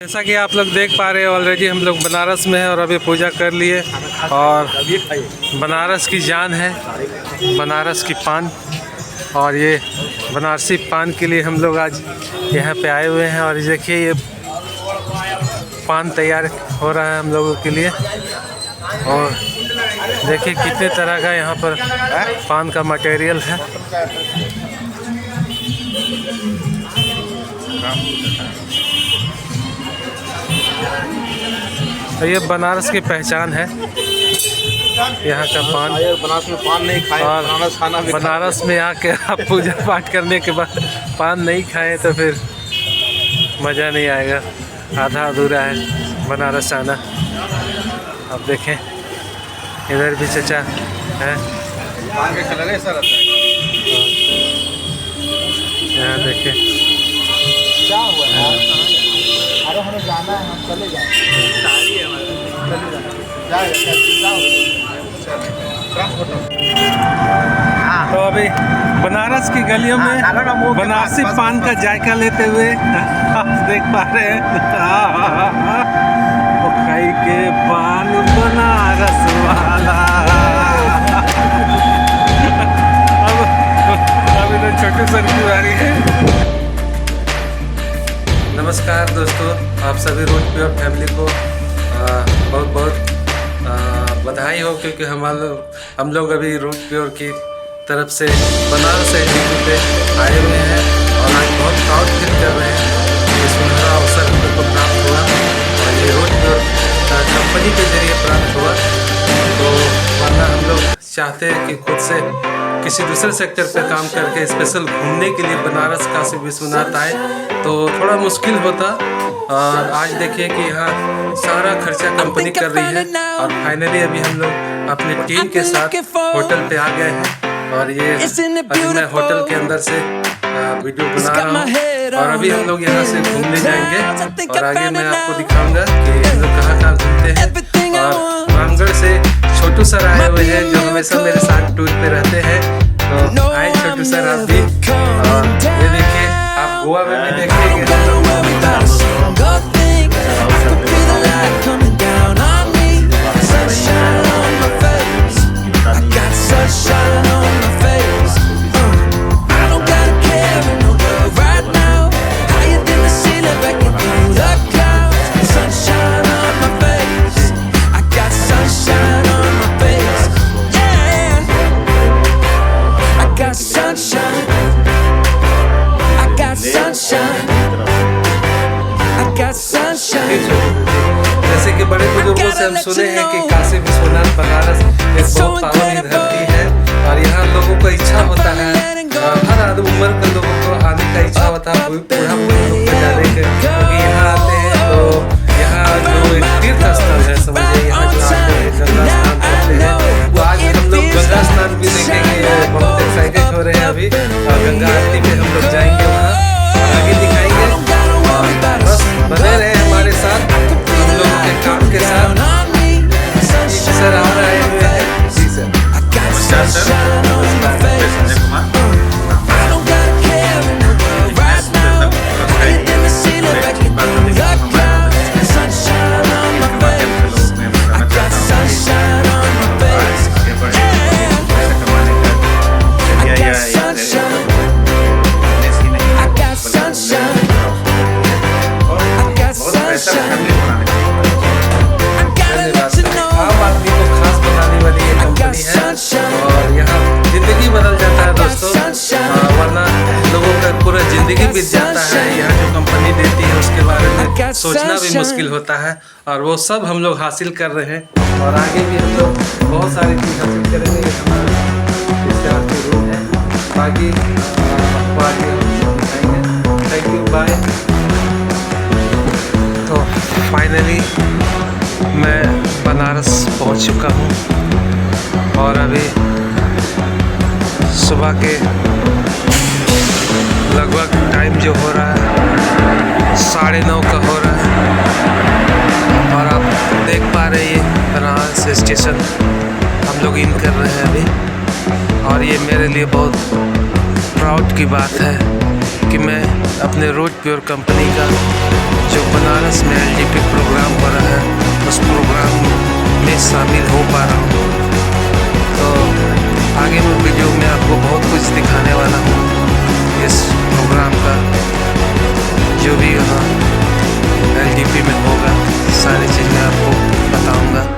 जैसा कि आप लोग देख पा रहे हैं ऑलरेडी हम लोग बनारस में हैं और अभी पूजा कर लिए। और बनारस की जान है बनारस की पान, और ये बनारसी पान के लिए हम लोग आज यहाँ पे आए हुए हैं। और देखिए ये पान तैयार हो रहा है हम लोगों के लिए। और देखिए कितने तरह का यहाँ पर पान का मटेरियल है। तो ये बनारस की पहचान है यहाँ का पान। बनारस में पान नहीं खाए, बनारस खाना भी बनारस में आके आप पूजा पाठ करने के बाद पान नहीं खाएं तो फिर मज़ा नहीं आएगा, आधा अधूरा है बनारस आना। अब देखें इधर भी चचा है, पान का कलर ऐसा रहता है। यहाँ देखें क्या हुआ है? अरे हमें जाना है, हम चले तो अभी बनारस की गलियों में बनारसी पान का जायका लेते हुए आप देख पा रहे हैं तो खाई के पान बनारस वाला। अब इधर छोटे सर की बारी है। नमस्कार दोस्तों, आप सभी रोड प्योर फैमिली को बहुत बहुत बधाई हो, क्योंकि हम लोग अभी रोड प्योर की तरफ से बनारस एनडीपी पे आए हुए हैं और आज बहुत प्राउड फील कर रहे हैं। ये सुनहरा अवसर हम लोग को प्राप्त हुआ और ये रोड प्योर कंपनी के जरिए प्राप्त हुआ। तो वरना हम लोग चाहते हैं कि खुद से किसी दूसरे सेक्टर पे काम करके स्पेशल घूमने के लिए बनारस काशी विश्वनाथ आए तो थोड़ा मुश्किल होता। और आज देखिए कि यहाँ सारा खर्चा कंपनी कर रही है। और फाइनली अभी हम लोग अपनी टीम के साथ होटल पे आ गए हैं। और ये अभी मैं होटल के अंदर से वीडियो बना रहा हूँ और अभी हम लोग यहाँ से घूमने जाएंगे और आगे मैं आपको दिखाऊंगा कि हम लोग कहाँ घूमते हैं। और रामगढ़ से छोटू सर आए हुए हैं जो हमेशा मेरे साथ टूर पे रहते हैं। तो आए छोटू सर आप भी। और ये देखिए आप गोवा में भी देखेंगे। जैसे कि बड़े बुजुर्गों से हम सुने हैं कि काशी विश्वनाथ बनारस एक बहुत पावन धरती है और यहाँ लोगों को इच्छा होता है, हर उम्र के लोगों को आने का इच्छा होता है, बूढ़ा बुजुर्ग को जाने के, क्योंकि यहाँ आते हैं तो यहाँ जो एक तीर्थ स्थल है, समझिए यहाँ जो आते हैं गंगा स्नान करते हैं। तो आज हम लोग गंगा स्नान भी देखेंगे, बहुत एक्साइटेड हो रहे हैं अभी। गंगा आरती में हम लोग जाएंगे, वहाँ आगे दिखाएंगे। बस बने रहे हमारे साथ, हम लोगों के काम के साथ। सर आ रहे हैं। जी सर, नमस्कार सर। संजय कुमार। जिंदगी बीत जाता है, यहाँ जो कंपनी देती है उसके बारे में सोचना भी मुश्किल होता है और वो सब हम लोग हासिल कर रहे हैं। और आगे भी हम लोग बहुत सारी चीज़ हासिल करेंगे। हमारा इस तरह की रूम है, बाकी आपको आगे दिखाएंगे। Thank you, bye. तो फाइनली मैं बनारस पहुँच चुका हूँ और अभी सुबह के लगभग टाइम जो हो रहा है 9:30 का हो रहा है। और आप देख पा रहे हैं बनारस स्टेशन हम लोग इन कर रहे हैं अभी। और ये मेरे लिए बहुत प्राउड की बात है क्योंकि मैं अपने रोड प्योर कंपनी का जो बनारस में एलजीपी प्रोग्राम हो रहा है उस प्रोग्राम में शामिल हो पा रहा हूँ। तो आगे मैं वीडियो में आपको बहुत कुछ दिखाने वाला हूँ इस प्रोग्राम का, जो भी यहाँ एलजीपी में होगा सारी चीज़ मैं आपको बताऊँगा।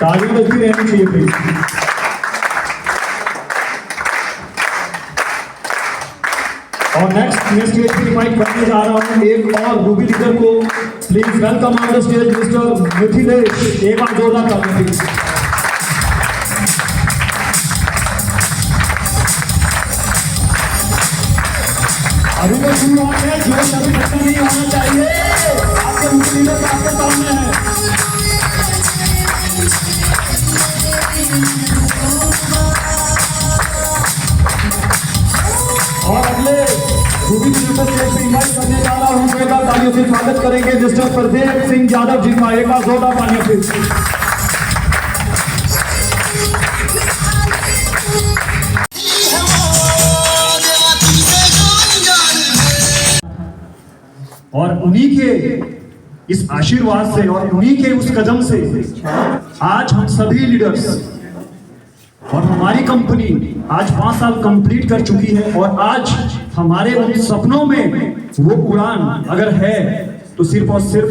ताली बजती रहनी चाहिए प्लीज। और नेक्स्ट स्टेज पे इनवाइट करने जा रहा हूँ एक और रूबी लीडर को। Please welcome on the stage mister Mithilesh. एक बार जोरदार ताली प्लीज। अभी तो शुरुआत है, जो सभी खत्म नहीं होना चाहिए। आपके रूबी लीडर आपके सामने है। और अगले रूबी लीडर स्टेज पे इनवाइट करने जा रहा हूँ। जोरदार तालियों से स्वागत करेंगे मिस्टर प्रदीप सिंह यादव जी का। एक बार जोरदार तालियों से। और उन्हीं के इस आशीर्वाद से और उन्हीं के उस कदम से आज हम सभी लीडर्स और हमारी कंपनी आज 5 साल कंप्लीट कर चुकी है। और आज हमारे उन सपनों में वो उड़ान अगर है तो सिर्फ और सिर्फ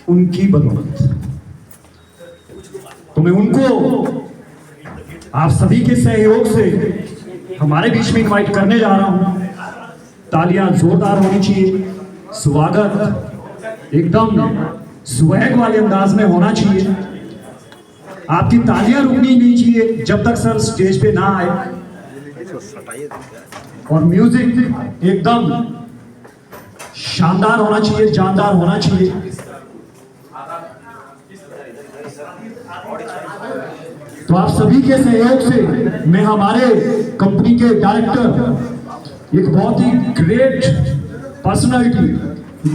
उनकी बदौलत। तो मैं उनको आप सभी के सहयोग से हमारे बीच में इनवाइट करने जा रहा हूं। तालियां जोरदार होनी चाहिए। स्वागत एकदम स्वैग वाले अंदाज में होना चाहिए। आपकी तालियां रुकनी नहीं चाहिए जब तक सर स्टेज पे ना आए। और म्यूजिक एकदम शानदार होना चाहिए, जानदार होना चाहिए। तो आप सभी के सहयोग से मैं हमारे कंपनी के डायरेक्टर, एक बहुत ही ग्रेट पर्सनालिटी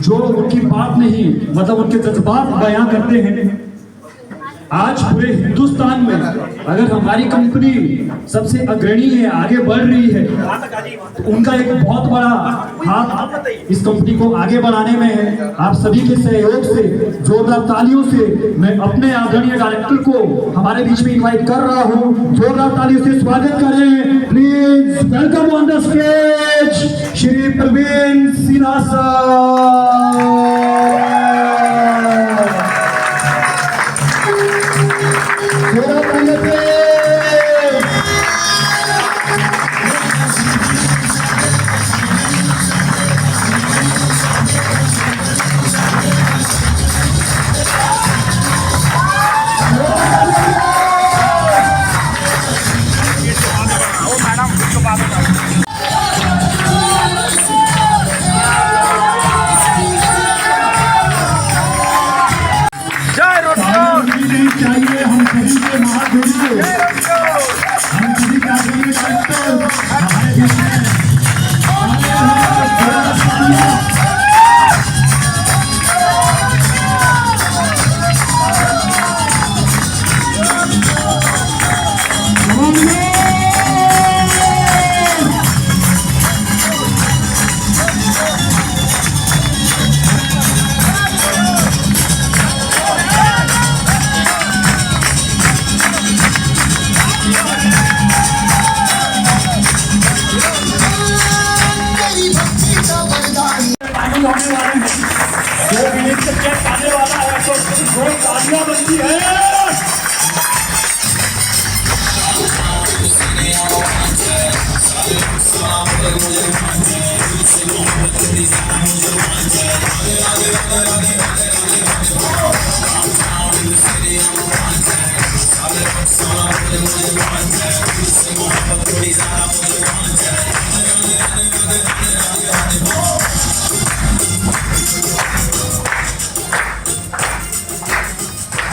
जो उनकी बात नहीं मतलब उनके जज्बात बयां करते हैं। आज पूरे हिंदुस्तान में अगर हमारी कंपनी सबसे अग्रणी है, आगे बढ़ रही है, तो उनका एक बहुत बड़ा हाथ इस कंपनी को आगे बढ़ाने में है। आप सभी के सहयोग से जोरदार तालियों से मैं अपने आदरणीय डायरेक्टर को हमारे बीच में इनवाइट कर रहा हूं। जोरदार तालियों से स्वागत करें please. Welcome on the stage Shri Praveen Sinha sir. चाहिए हम सभी के महागुरु को, हम सभी का हमारे बीच में आने वाला है तो तालियां बनती है।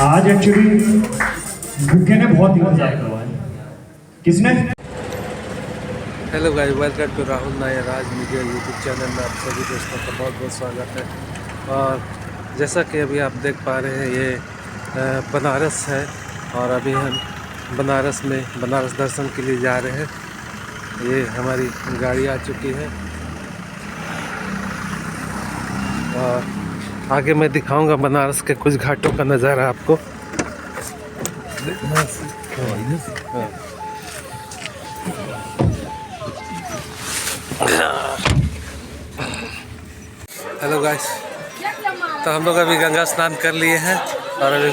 आज एक्चुअली भूखे ने बहुत इंतजार करवाया। किसने? Hello guys, welcome to Rahul Nair Raj media YouTube channel में आप सभी दोस्तों का बहुत बहुत स्वागत है। और जैसा कि अभी आप देख पा रहे हैं ये बनारस है और अभी हम बनारस दर्शन के लिए जा रहे हैं। ये हमारी गाड़ी आ चुकी है और आगे मैं दिखाऊंगा बनारस के कुछ घाटों का नज़ारा आपको। हेलो गाइस, तो हम लोग अभी गंगा स्नान कर लिए हैं और अभी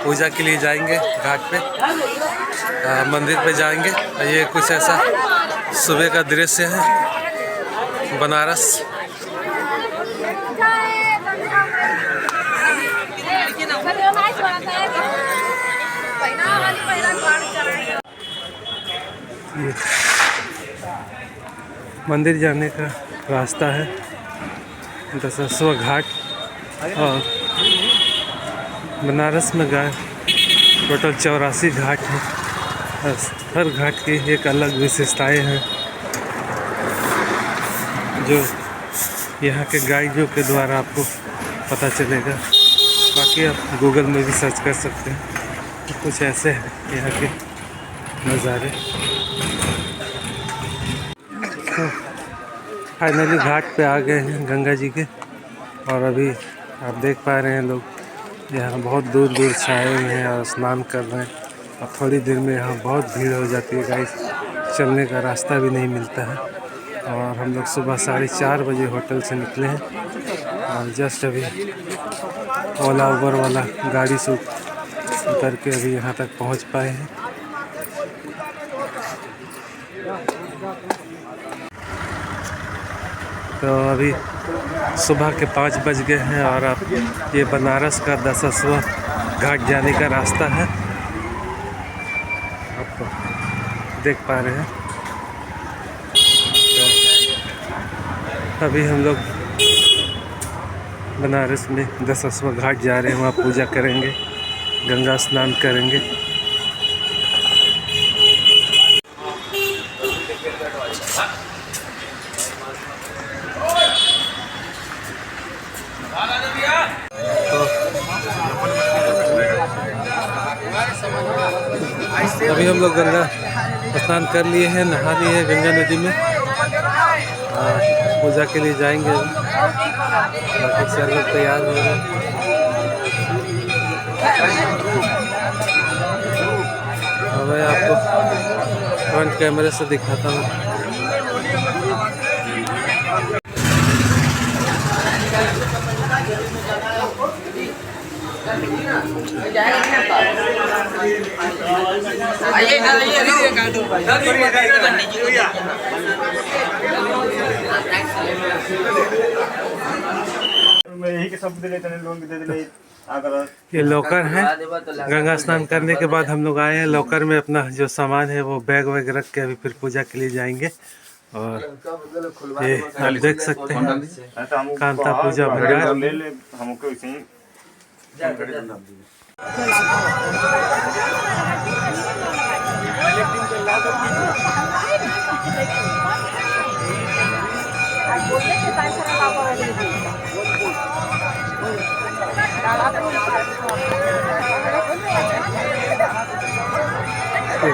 पूजा के लिए जाएंगे घाट पे, मंदिर पे जाएंगे। ये कुछ ऐसा सुबह का दृश्य है बनारस। ये मंदिर जाने का रास्ता है, दशस्वा घाट। और बनारस में टोटल 84 घाट हैं। हर घाट की एक अलग विशेषताएं हैं जो यहाँ के गाइडों के द्वारा आपको पता चलेगा। बाकी आप गूगल में भी सर्च कर सकते हैं। तो कुछ ऐसे हैं यहाँ के नज़ारे। तो फाइनली घाट पे आ गए हैं गंगा जी के, और अभी आप देख पा रहे हैं लोग यहाँ बहुत दूर दूर से आए हुए हैं और स्नान कर रहे हैं। और थोड़ी देर में यहाँ बहुत भीड़ हो जाती है गाइस, चलने का रास्ता भी नहीं मिलता है। और हम लोग सुबह 4:30 बजे होटल से निकले हैं और जस्ट अभी ओला उबर वाला गाड़ी से उतर के अभी यहाँ तक पहुँच पाए हैं। तो अभी सुबह के 5 बज गए हैं और अब ये बनारस का दशस्वा घाट जाने का रास्ता है, आप देख पा रहे हैं। तो अभी हम लोग बनारस में दशस्वा घाट जा रहे हैं, वहाँ पूजा करेंगे, गंगा स्नान करेंगे। अभी हम लोग गंगा स्नान कर लिए हैं, नहा लिए हैं गंगा नदी में, पूजा के लिए जाएंगे। बाकी सब लोग तैयार हो गए। और मैं आपको फ्रंट कैमरे से दिखाता हूँ। ये लॉकर है। गंगा स्नान करने के बाद हम लोग आए हैं, लॉकर में अपना जो सामान है वो बैग वैग रख के अभी फिर पूजा के लिए जाएंगे। और ये आप देख सकते हैं कांता पूजा भंडार।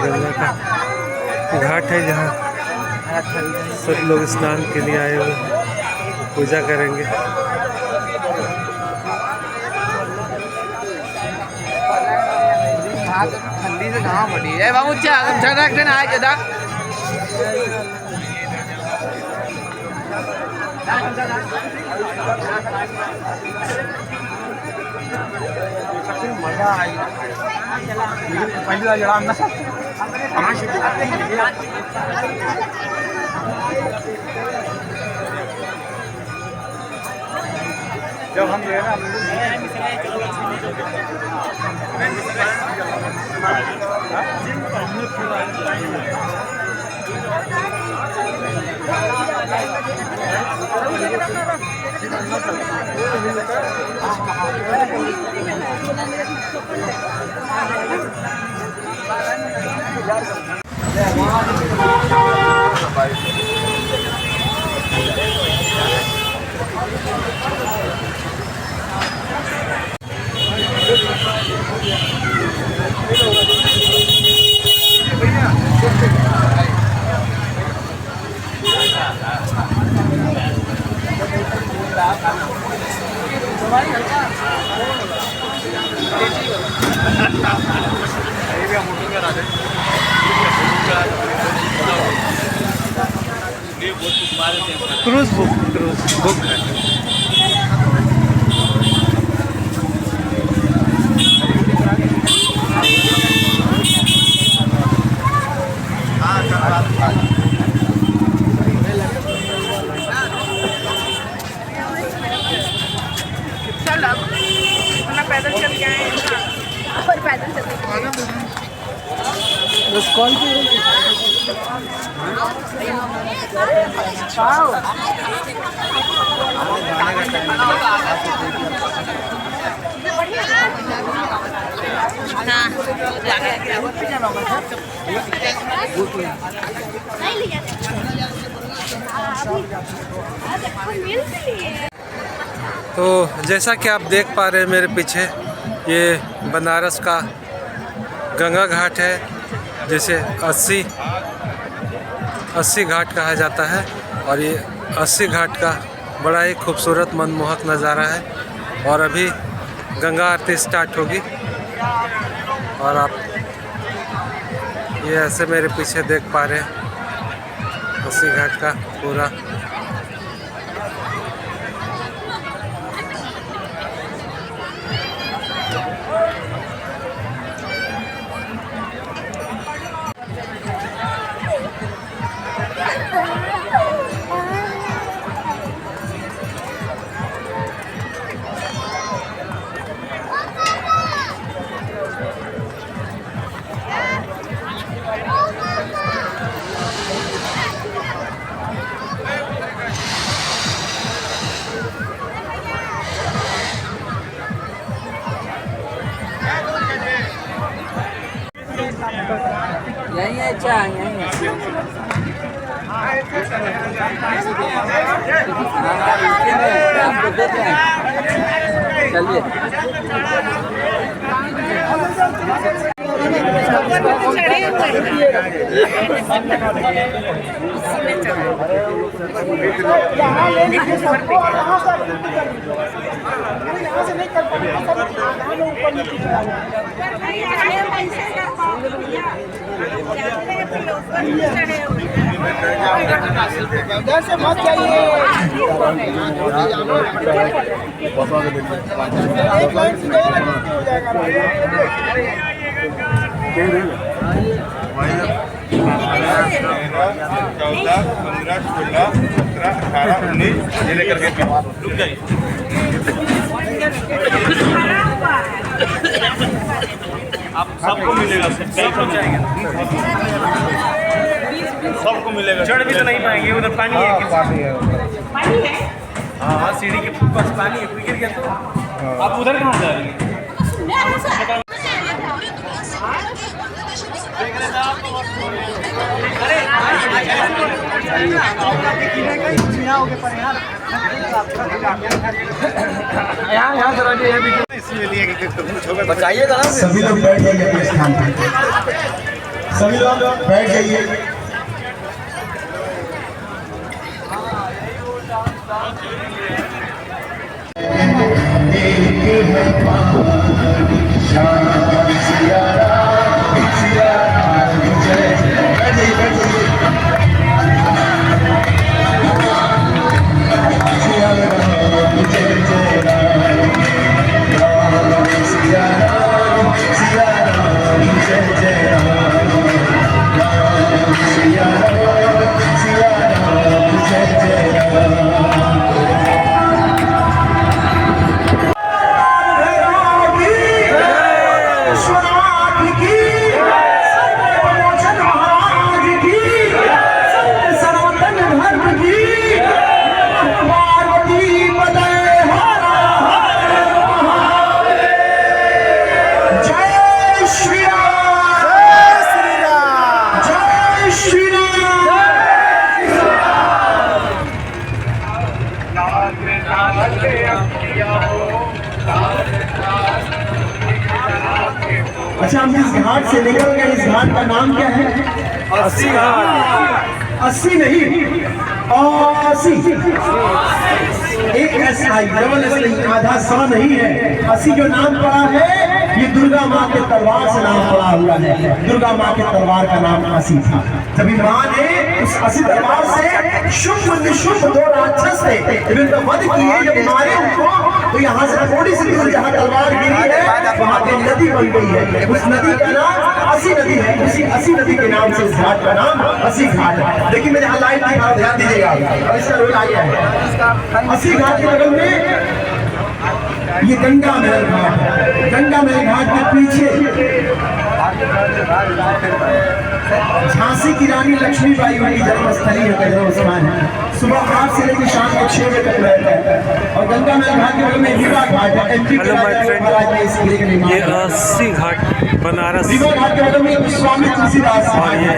गंगा का घाट है जहाँ सब लोग स्नान के लिए आए हुए हैं, पूजा करेंगे। ठंडी से कहाँ बढ़ी है बाबू, आए मजा आई पहली बार जड़ा ना जब हम गए ना क्रूज बुक है। पैदल चल के आए हैं और पैदल चल के बस कौन सी तो जैसा कि आप देख पा रहे हैं मेरे पीछे, ये बनारस का गंगा घाट है, जिसे 80 घाट कहा जाता है। और ये 80 घाट का बड़ा ही खूबसूरत मनमोहक नज़ारा है। और अभी गंगा आरती स्टार्ट होगी और आप ये ऐसे मेरे पीछे देख पा रहे हैं 80 घाट का पूरा। यही है, अच्छा यही है। आपको देख रहे हैं, चलिए। चढ़े से मत जाइए। लेकर के रुक जाइए। आप सबको मिलेगा, सबको मिलेगा। चढ़ भी तो नहीं पाएंगे, उधर पानी है। पानी है। हाँ, सीढ़ी के पास पानी है, गिर गया तो आप उधर कहाँ जा रही हैं? बताइएगा ना। सभी लोग बैठ जाइए अपने स्थान पर, सभी लोग बैठ जाइए। अच्छा, हम इस घाट से निकल गए। इस घाट का नाम क्या है? 80 घाट। 80 नहीं, 80। एक एस आई डबल एस नहीं, आधा 100 नहीं है। 80 जो नाम पड़ा है, ये दुर्गा माँ के तलवार से नाम पड़ा हुआ है। दुर्गा माँ के तलवार का नाम 80 था। तभी माँ ने उस 80 तलवार से शुभ निशुभ 2 राक्षस थे, इनका वध किए। जब मारे उनको, तो यहाँ से थोड़ी सी दूर जहाँ तलवार गिरी है, वहाँ पे नदी बन गई है। उस नदी का नाम 80 नदी है। उसी 80 नदी के नाम से इस घाट का नाम 80 घाट है। देखिए, मैं जहाँ लाइव दिखा रहा हूं, ध्यान दीजिएगा। अब इसका रोल आ गया है। 80 घाट के बगल में ये गंगा महल घाट है। गंगा महल घाट के पीछे झांसी की रानी लक्ष्मीबाई उनकी जन्मस्थली है, गजरा उस्मान है। सुबह 8 से लेकर शाम को 6 बजे तक रहता है। और गंगा महल घाट के बगल में रीवा घाट है। हेलो माय फ्रेंड, ये 80 घाट बनारस रीवा घाट के बगल में स्वामी तुलसीदास और ये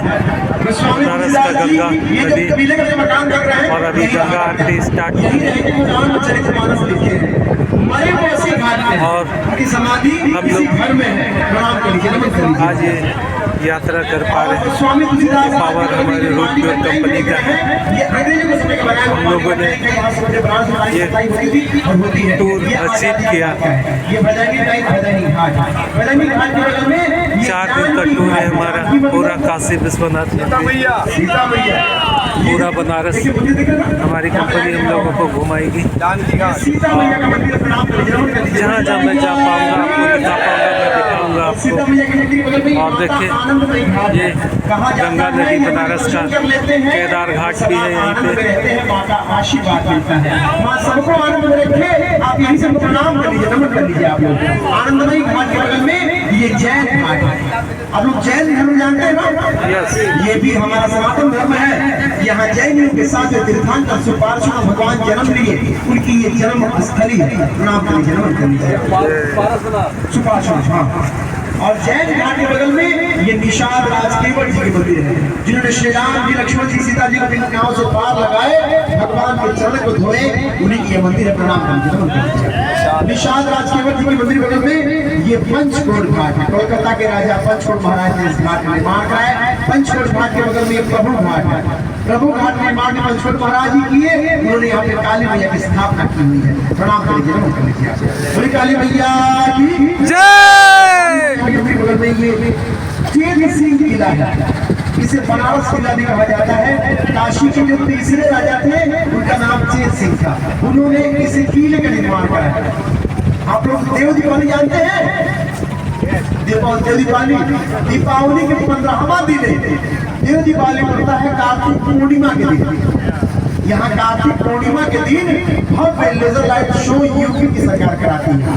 बनारस का गंगा नदी मकान देख रहे हैं। और अभी गंगा आरती स्टार्ट यही रहे कि रामचरितमानस लिखे हैं। मरे वो इसी घाट पे है। और उनकी समाधि हम इसी लोग घर में है। प्रणाम करिए, नमन करिए। आज ये यात्रा कर पा रहे हैं। स्वामी तुलसीदास पावर हमारे रोड प्योर कंपनी का है। ये अंग्रेजों के समय का बनाया हुआ हम लोगों ने ये टूर अचीव किया। ये भदानी घाट है। भदानी घाट के बगल में 4 दिन का टूर है हमारा, पूरा काशी विश्वनाथ मंदिर, सीता मैया पूरा बनारस हमारी कंपनी हम लोगों को घुमाएगी। सीता मैया का मंदिर प्रणाम करिए। जहाँ जहाँ मैं जा पाऊँगा आपको दिखा पाऊँगा, मैं दिखाऊँगा आपको। और देखिए ये गंगा नदी बनारस का केदार घाट भी है यहीं पे। माँ का आशीर्वाद मिलता है। माँ सबको आनंद में रखे। आप यहीं से प्रणाम कर लीजिए, नमन कर लीजिए। आप लोग आनंदमयी घाट के बगल में ये जैन घाट है। आप लोग जैन धर्म जानते हैं ना? यस, ये भी हमारा सनातन धर्म है। यहाँ जैनियों के साथ तीर्थंकर सुपार्श्व भगवान जन्म लिए, उनकी ये जन्म स्थली है। प्रणाम कर लीजिए, नमन कर लीजिए। सुपार्श्व, हाँ। और जैन घाट के बगल में ये निषाद राजकेवट जी की मंदिर है, जिन्होंने श्री राम जी, लक्ष्मण जी, सीता जी को बिना नाव से पार लगाए, भगवान के चरण को धोए, उन्हीं की ये मंदिर है। प्रणाम करिए। निषाद राजकेवट जी की मंदिर बगल में ये पंचकोट घाट है। कोलकाता के राजा पंचकोट महाराज ने इस घाट का निर्माण कराया। पंचकोट घाट के बगल में प्रभु घाट है। प्रभु घाट निर्माण पंचकोट महाराज जी किए। उन्होंने यहाँ पे काली मैया की स्थापना की हुई है। प्रणाम करिए, नमन कर लीजिए। बोली काली मैया की जय। बगल में ये चेत सिंह किला है। इसे बनारस किला भी कहा जाता है। काशी के जो तीसरे राजा थे उनका नाम चेत सिंह था। उन्होंने इस किले का निर्माण कराया। आप लोग देव दीपावली जानते हैं? दीपावली के 15वां दिन देव दीपावली पड़ता है कार्तिक पूर्णिमा के दिन। यहाँ कार्तिक पूर्णिमा के दिन भव्य लेजर लाइट शो यूपी की सरकार कराती है।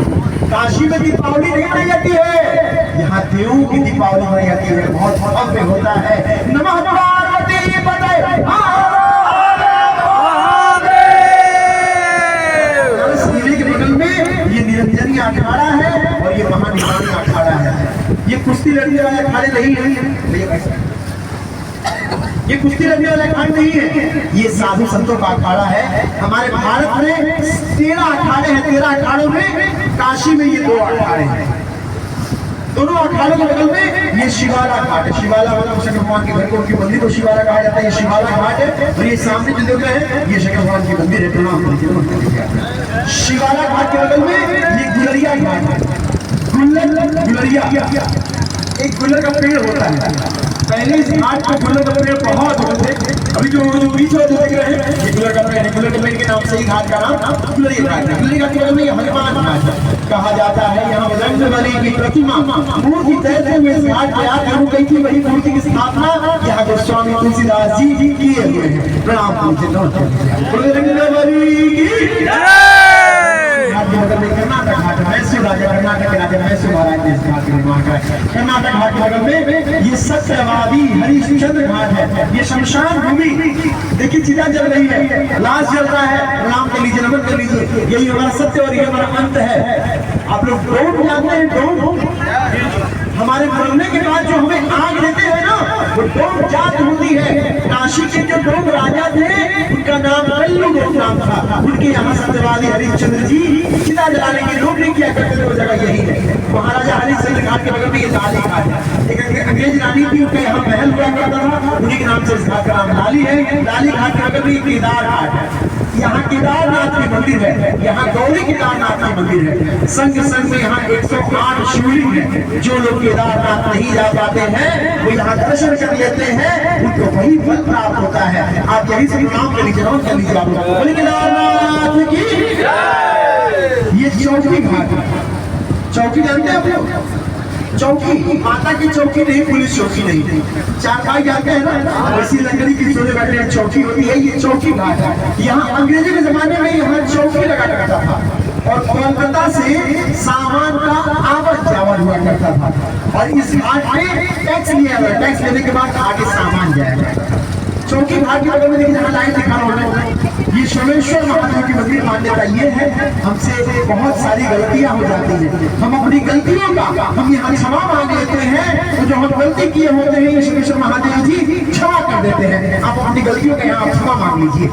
काशी में दीपावली नहीं मनाई जाती है, यहाँ देवों की दीपावली मनाई जाती है। बहुत भव्य होता है। नमः पार्वती पतये के बगल में ये निरंजनी अखाड़ा है और ये महानिवाणी अखाड़ा है। ये कुश्ती लड़ने वाले अखाड़े नहीं है। ये कुश्ती लड़ने वाला अखाड़ा नहीं है, ये साधु संतों का अखाड़ा है। हमारे भारत में 13 अखाड़े हैं। 13 अखाड़ों में काशी में ये 2 अखाड़े हैं। दोनों अखाड़ों के बगल में ये शिवाला घाट है। शिवाला मतलब शंकर भगवान के घर को, उनकी मंदिर को शिवाला कहा जाता है। ये शिवाला घाट है। और ये सामने जो देख रहे हैं ये शंकर भगवान की मंदिर है। प्रणाम करिए। शिवाला घाट के बगल में ये गुलरिया घाट है। गुलरिया एक गुलर का पेड़ होता है। पहले इस घाट पर गुलर का पेड़ बहुत होते थे। अभी जो बीच में देख रहे हैं ये गुलर का पेड़ है। गुलर के पेड़ के नाम से ही घाट का नाम गुलरिया घाट है। गुलरिया घाट के बगल में हनुमान घाट कहा जाता है। यहाँ बजरंगबली की प्रतिमा मूर्ति तैरते हुए इस घाट पे आकर रुक गई थी। वही मूर्ति की स्थापना यहाँ के स्वामी तुलसीदास जी किए हुए हैं। प्रणाम बजरंगबली की घाट के बगल में कर्नाटक घाट है। मैसूर राजा, कर्नाटक के राजा मैसूर महाराज ने इस घाट का निर्माण कराया। कर्नाटक घाट के बगल में ये सत्यवादी हरिश्चंद्र घाट है। ये शमशान भूमि, देखिए चिता जल रही है, लाश जल रहा है। प्रणाम कर लीजिए, नमन कर लीजिए। यही हमारा सत्य और ये हमारा अंत है। आप लोग डोम जानते हैं? डोम हमारे मरने के बाद जो हमें आग देते हैं ना, वो डोम जात होती है। काशी के जो डोम राजा थे उनका नाम कल्लू नाम था। उनके यहाँ सत्यवादी हरिश्चंद्र जी चिता जलाने की लोग नहीं किया करते थे। वो जगह यही है। महाराजा हरिश्चंद्र घाट के बगल में ये लाली घाट है। एक अंग्रेज रानी थी, उनका यहाँ महल हुआ करता था। उन्हीं के नाम से इस घाट का नाम लाली है। लाली घाट के बगल में केदार घाट है। यहाँ केदारनाथ की मंदिर है। यहाँ गौरी केदारनाथ की मंदिर है। संग संग में यहाँ 108 शिवलिंग है। जो लोग केदारनाथ नहीं जा पाते हैं वो यहाँ दर्शन कर लेते हैं, उनको वही फल प्राप्त होता है। आप यही से काम कर लीजिए, कर लीजिए। आप बोले केदारनाथ की। ये चौकी घाट है। चौकी जानते हैं आप लोग? चौकी माता की चौकी नहीं, पुलिस चौकी नहीं। चारपाई जानते हैं ना, वैसी लकड़ी की सोने बैठे चौकी होती है। ये चौकी घाट है। यहाँ अंग्रेजी के जमाने में यहाँ चौकी लगा करता था। और कोलकाता से सामान का आवत जावत हुआ करता था। और इस घाट पे टैक्स लिया गया, टैक्स लेने के बाद आगे सामान जाएगा। चौकी घाट के बगल में देखिए जहाँ लाइन दिखा रहा हूँ, ये सोमेश्वर महादेव की मंदिर मान्यता ये है, हमसे बहुत सारी गलतियां हो जाती हैं, हम अपनी गलतियों का हम यहाँ क्षमा मांग लेते हैं, तो जो हम गलती किए होते हैं ये सोमेश्वर महादेव जी क्षमा कर देते हैं। आप अपनी गलतियों का यहाँ क्षमा मांग लीजिए।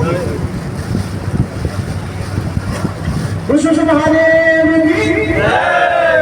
सोमेश्वर महादेव जी,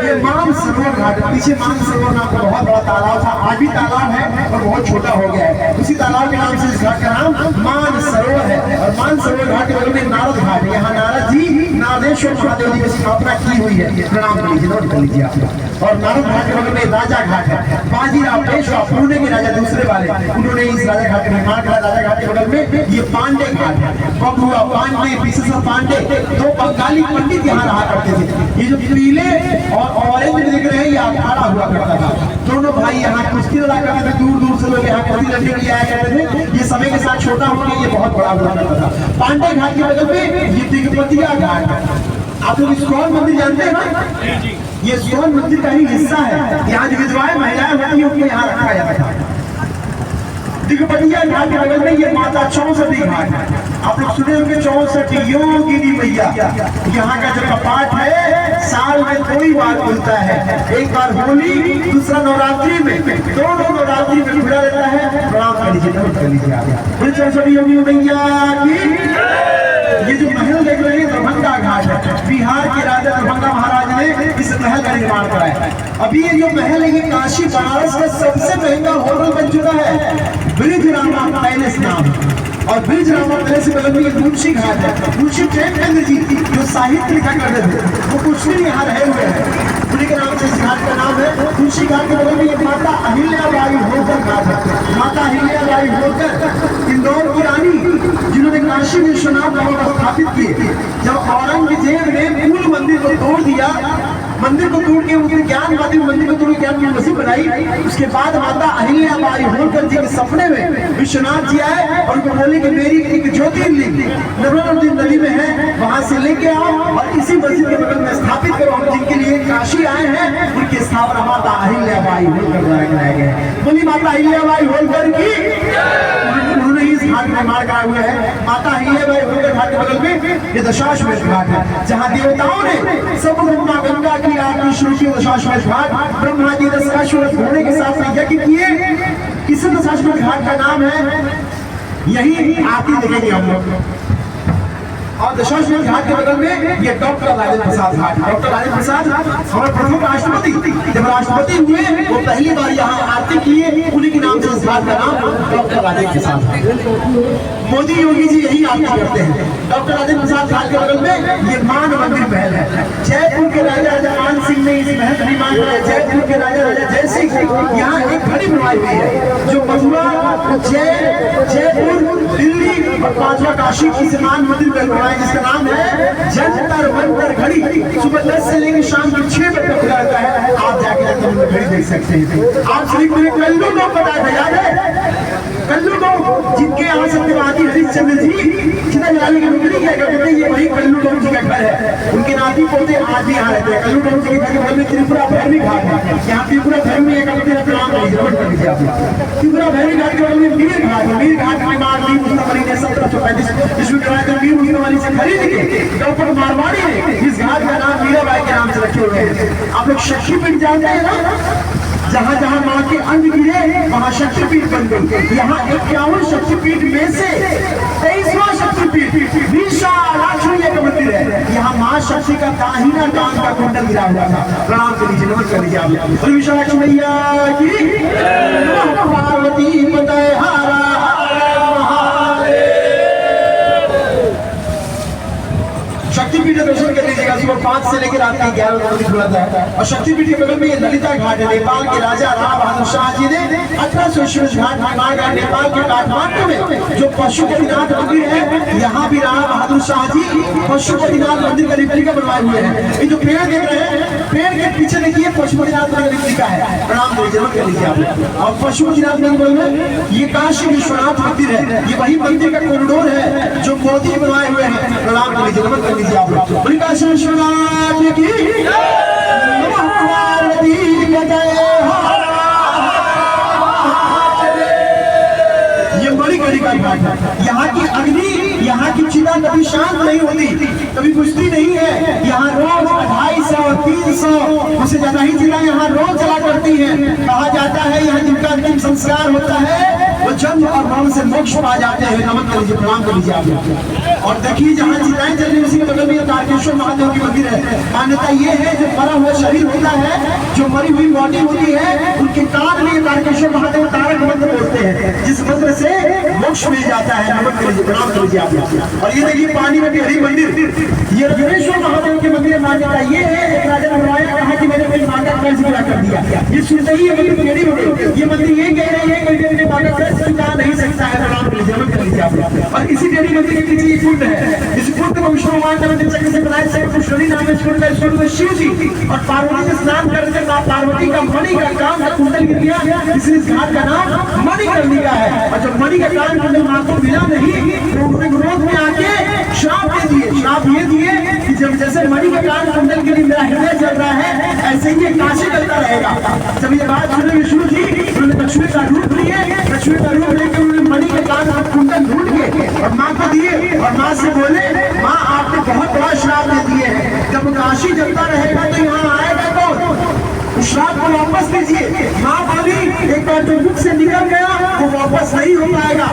ये मानसरोवर घाट, पीछे मानसरोवर नाम का बहुत बड़ा तालाब था, आज भी तालाब है और बहुत छोटा हो गया है। उसी तालाब के नाम से इस घाट का नाम मानसरोवर है। और मानसरोवर घाट के बगल में नारद घाट है, यहाँ नारद जी नारदेश्वर महादेव जी की स्थापना की हुई है, प्रणाम कर लीजिए, नोट कर लीजिए आप। और नारद घाट के बगल में राजा घाट है, बाजीराव पेशवा पुणे के राजा दूसरे वाले, उन्होंने इस राजा घाट का निर्माण करा। राजा घाट के बगल में ये पांडे घाट है, बबुआ पांडे, विशेषण पांडे, दो बंगाली पंडित यहाँ रहा करते थे। ये जो पीले और ऑरेंज में दिख रहे हैं ये अखाड़ा हुआ करता था, दोनों भाई यहाँ कुश्ती लड़ा करते थे, दूर दूर से लोग यहाँ कुश्ती लड़ने के लिए आया करते थे। ये समय के साथ छोटा होकर ये बहुत बड़ा हुआ करता था। पांडे घाट के बगल में ये दिग्पतिया घाट है। आप लोग इस्कॉन मंदिर जानते हैं ना, ये इस्कॉन मंदिर का ही हिस्सा है। यहाँ जो विधवाएं महिलाएं होती हैं उनको यहाँ रखा जाता है। दिग्पतिया घाट के बगल में ये माता 64 घाट है। आप लोग सुने होंगे 64 योगिनी मैया। यहाँ का जो कपाट है साल में 2 बार खुलता है, एक बार होली, दूसरा नवरात्रि में, दोनों नवरात्रि में खुला रहता है। प्रणाम कर लीजिए, नमस्कार कर लीजिए आप। 64 योगिनी मैया की। ये जो महल देख रहे हैं दरभंगा घाट है, बिहार के राजा दरभंगा महाराज ने इस महल का निर्माण कराया। अभी ये जो महल है ये काशी बनारस का सबसे महंगा होटल बन चुका है, ब्रिजरामा पैलेस नाम। और ब्रिजरामा पैलेस के बगल में ये तुलसी घाट है। तुलसी प्रेमचंद जी जो साहित्य लिखा करते थे वो कुछ भी यहाँ रहे हुए हैं, उन्हीं के नाम से इस घाट का नाम है। तुलसी घाट के बगल में ये माता अहिल्याबाई होलकर घाट है। माता अहिल्याबाई होलकर इंदौर की रानी जिन्होंने काशी विश्वनाथ भगवान स्थापित किए। जब औरंगजेब ने मूल मंदिर को तोड़ दिया, मंदिर को तोड़ के उसने ज्ञानवादी मंदिर को तोड़ के ज्ञान की मस्जिद बनाई, उसके बाद माता अहिल्याबाई होलकर जी के सपने में विश्वनाथ जी आए और उनको बोले कि मेरी एक ज्योतिर्लिंग नर्मदा नदी में है, वहां से लेके आओ और इसी मस्जिद के बगल में स्थापित करो। हम जिनके लिए काशी आए हैं उनकी स्थापना माता अहिल्याबाई होलकर द्वारा कराया गया है। बोली माता अहिल्याबाई होलकर की। उन्होंने इस घाट का निर्माण कराया हुआ है। माता अहिल्याबाई होलकर घाट के बगल में ये दशाश्वमेध घाट है, जहाँ देवताओं ने सब गंगा की आरती शुरू की। दशाश्वमेध घाट ब्रह्मा जी दशाश्वमेध होने के साथ यज्ञ किए, इस दशाश्वमेध घाट का नाम है, यही आरती देखेंगे हम लोग। और दशाश्वमेध घाट के बगल में ये डॉक्टर राजेंद्र प्रसाद घाट। डॉक्टर राजेंद्र प्रसाद हमारे प्रथम राष्ट्रपति, जब राष्ट्रपति हुए वो पहली बार यहाँ आरती किए, उन्हीं के नाम से इस घाट का नाम डॉक्टर राजेंद्र प्रसाद। मोदी योगी जी यही आरती करते हैं। डॉक्टर राजेंद्र प्रसाद घाट के बगल में ये मान मंदिर महल है। जयपुर के राजा राजा मान सिंह ने इस महल का निर्माण कराया। जयपुर के राजा राजा जय सिंह यहाँ एक घड़ी बनवाई हुई है जो मथुरा, जयपुर, दिल्ली और 5वां काशी की समान मंदिर बनवाया, जिसका नाम है जंतर मंतर घड़ी। सुबह 10 से लेकर शाम के 6 बजे तक खुला रहता है। आप जाके घड़ी देख सकते हैं। आप सभी को कल्लू को पता है, याद है कल्लू को, जिनके यहाँ सत्यवादी हरिश्चंद्र जी चिता जलाने की नौकरी किया करते थे, ये वही कल्लू जी का घर है। उनके नाती पोते आज भी यहाँ रहते हैं। कल्लू जी के घर के बगल में त्रिपुरा भैरवी घाट है। यहाँ त्रिपुरा भैरवी एक प्रणाम कर लीजिए आप। त्रिपुरा भैरवी घाट के बगल में मीर घाट है। मीर घाट के बाद मीर मुस्तफली ने 1735 ईस्वी में मीर मुस्तफली से खरीद के डॉक्टर मारवाड़ी ने इस घाट का नाम मीराबाई के नाम से रखे हुए हैं। आप लोग शक्तिपीठ जानते हैं ना, जहाँ जहाँ माँ के अंग गिरे वहाँ शक्तिपीठ बन गई। यहाँ 51 शक्तिपीठ में से 23वां शक्तिपीठ विशालाक्षी का मंदिर है। यहाँ माँ शक्ति का दाहिना कान का कुंडल गिरा हुआ था। प्रणाम कर लीजिए, नमस्कार कर लीजिए आप। विशालाक्षी मैया की, पार्वती पतय हारा शक्तिपीठ दर्शन कर लीजिएगा। सुबह 5 से लेकर रात के 11 बजे खुला था। और शक्तिपीठ के बगल में ये ललिता घाट है। नेपाल के राजा राम बहादुर शाह जी ने 1800 घाट निर्माण किया। नेपाल के काठमांडू में जो पशुपतिनाथ मंदिर है, यहाँ भी राम बहादुर शाह जी पशुपतिनाथ मंदिर का रेप्लिका बनवाए हुए हैं। ये जो पेड़ देख रहे हैं, पेड़ के पीछे देखिए पशुपतिनाथ मंदिर लिखा है, प्रणाम करिए, जरूर कर लीजिए आप। और पशुपतिनाथ मंदिर में ये काशी विश्वनाथ मंदिर है, ये वही मंदिर का कॉरिडोर है जो मोदी बनवाए हुए हैं, प्रणाम कर लीजिए, नमन कर लीजिए आप। बोलिए काशी विश्वनाथ की नमः पार्वती जय हो। ये बड़ी कड़ी का घाट है। यहाँ की अग्नि, यहाँ की चिता कभी शांत नहीं होती, कभी बुझती नहीं है। यहाँ रोज 250 300 उससे ज्यादा ही चिता यहाँ रोज जला करती है। कहा जाता है यहाँ जिनका अंतिम संस्कार होता है वो जन्म और मरण से मोक्ष पा जाते हैं। नमन कर लीजिए, प्रणाम कर लीजिए आप। और देखिए जहाँ चिताएं जल रही उसी के बगल में तारकेश्वर महादेव की मंदिर है। मान्यता ये है जो मरा हुआ शरीर होता है, जो मरी हुई बॉडी होती है, उनके कान में तारकेश्वर महादेव तारक मंत्र बोलते हैं, जिस मंत्र से मोक्ष मिल जाता है। नमन कर लीजिए, प्रणाम कर लीजिए आप। और ये देखिए पानी में बिहारी मंदिर, ये रघुवेश्वर महादेव के मंदिर। मान्यता ये है एक राजा बनवाया, कहा कि मैंने अपनी माता का कर्ज पूरा कर दिया। ये सुनते ही ये मंदिर बिहारी मंदिर, ये मंदिर ये कह रही है कि मेरे माता का कर्ज चुका नहीं सकता है। प्रणाम कर लीजिए, नमन कर लीजिए आप। और इसी बिहारी मंदिर के पीछे ये कुंड है, इस कुंड को विष्णु भगवान ने मंदिर चक्र से बनाया। पुष्करणी नाम है इस कुंड का। इस कुंड में शिव जी और पार्वती ने स्नान करके मां पार्वती का मणि का काम कुंडल गिर गया, इसलिए इस घाट का नाम मणिकर्णिका है। और जब मणि का काम कुंडल मां को मिला नहीं तो उन्होंने विरोध में आके श्राप दे दिए। श्राप ये दिए कि जब जैसे मणि का काम कुंडल के लिए मेरा हृदय चल रहा है, ऐसे ही ये काशी चलता रहेगा। जब ये बात सुने विष्णु जी, उन्होंने लक्ष्मी का रूप लिए, लक्ष्मी का रूप लेकर उन्होंने मणि के काम कुंडल ढूंढ के और माँ को दिए और माँ से बोले, माँ आपने बहुत बड़ा श्राप दे दिए हैं, जब काशी चलता रहेगा तो यहाँ आएगा कौन? श्राप को वापस लीजिए। माँ बोली एक बार जो मुख से निकल गया वो वापस नहीं हो पाएगा।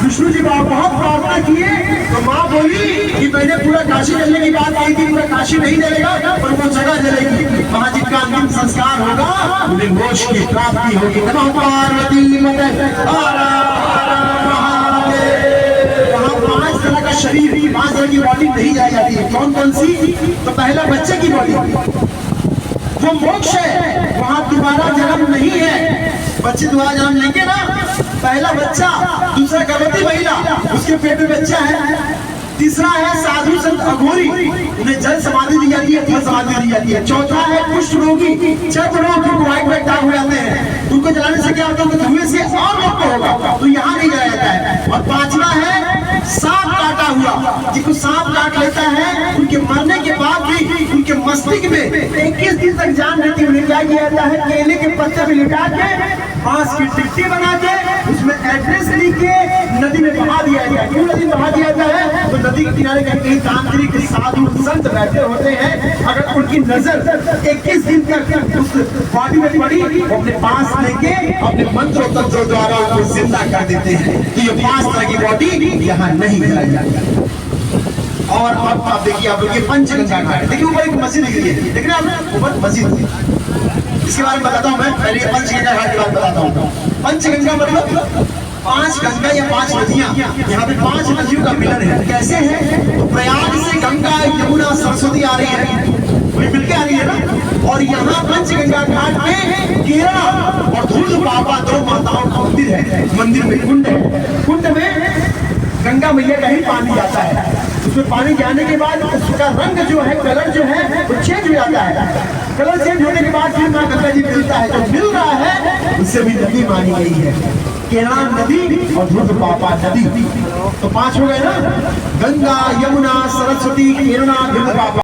विष्णु जी बहुत प्रार्थना किए तो माँ बोली कि मैंने पूरा काशी जलने की बात कही थी, पूरा काशी नहीं जलेगा पर वो जगह जलेगी। वहाँ जिनका अंतिम संस्कार होगा उन्हें मोक्ष की प्राप्ति होगी। नमः पार्वती वहाँ 5 तरह का शरीर, 5 तरह की बॉडी नहीं जाई जाती है। कौन कौन सी? तो पहला बच्चे की बॉडी, वो मोक्ष है, वहां दोबारा जन्म नहीं है। बच्चे दोबारा जन्म लेंगे ना, पहला बच्चा, दूसरा गर्भवती महिला उसके पेट में बच्चा है, तीसरा है साधु संत अघोरी, उन्हें जल समाधि दी जाती है, फल समाधि दी जाती है। चौथा है कुष्ठ रोगी, चर्म रोग जिनको व्हाइट व्हाइट दाग हो जाते हैं, उनको जलाने से क्या होता है? धुएं से और रोग होगा, तो यहाँ नहीं जलाया जाता है। और पांचवा है सांप काटा हुआ, जिनको सांप काट लेता है उनके मरने के बाद भी उनके मस्तिष्क में 21 दिन तक जान रहती है। उन्हें क्या किया जाता है? केले के पत्ते में लिटा के बांस की टिक्की बना के उसमें एड्रेस लिख के नदी में बहा दिया जाता है। क्यों नदी में बहा दिया जाता है? तो नदी के किनारे कहीं तांत्रिक साधु संत बैठे होते हैं, अगर उनकी नजर 21 दिन तक उस बॉडी में पड़ी, वो अपने पास लेके अपने मंत्रों तंत्रों द्वारा उनको जिंदा कर देते हैं। तो ये 5 तरह की बॉडी यहाँ नहीं जलाई जाती। और अब आप देखिए, आप लोग ये पंचगंगा घाट, देखिए ऊपर एक मस्जिद दिख रही है, देख रहे हैं आप ऊपर मस्जिद, इसके बारे में बताता हूँ मैं। पहले पंचगंगा घाट के बारे में बताता हूँ। पंचगंगा मतलब 5 गंगा या 5 नदियां, यहाँ पे 5 नदियों का मिलन है। कैसे है? तो प्रयाग से गंगा यमुना सरस्वती आ रही है, वही मिलके आ रही है ना। और यहाँ पंचगंगा घाट में केरा और धूल बाबा 2 माताओं का मंदिर है। मंदिर में कुंड है, कुंड में गंगा मैया का ही पानी जाता है। उसमें पानी जाने के बाद उसका रंग जो है, कलर जो है वो चेंज हो जाता है। कलर चेंज होने के बाद फिर माँ गंगा जी मिलता है, जो मिल रहा है उससे भी नदी मानी गई है, केरला नदी और धूल पापा नदी। तो 5 हो गए ना, गंगा यमुना सरस्वती केरला धूल पापा।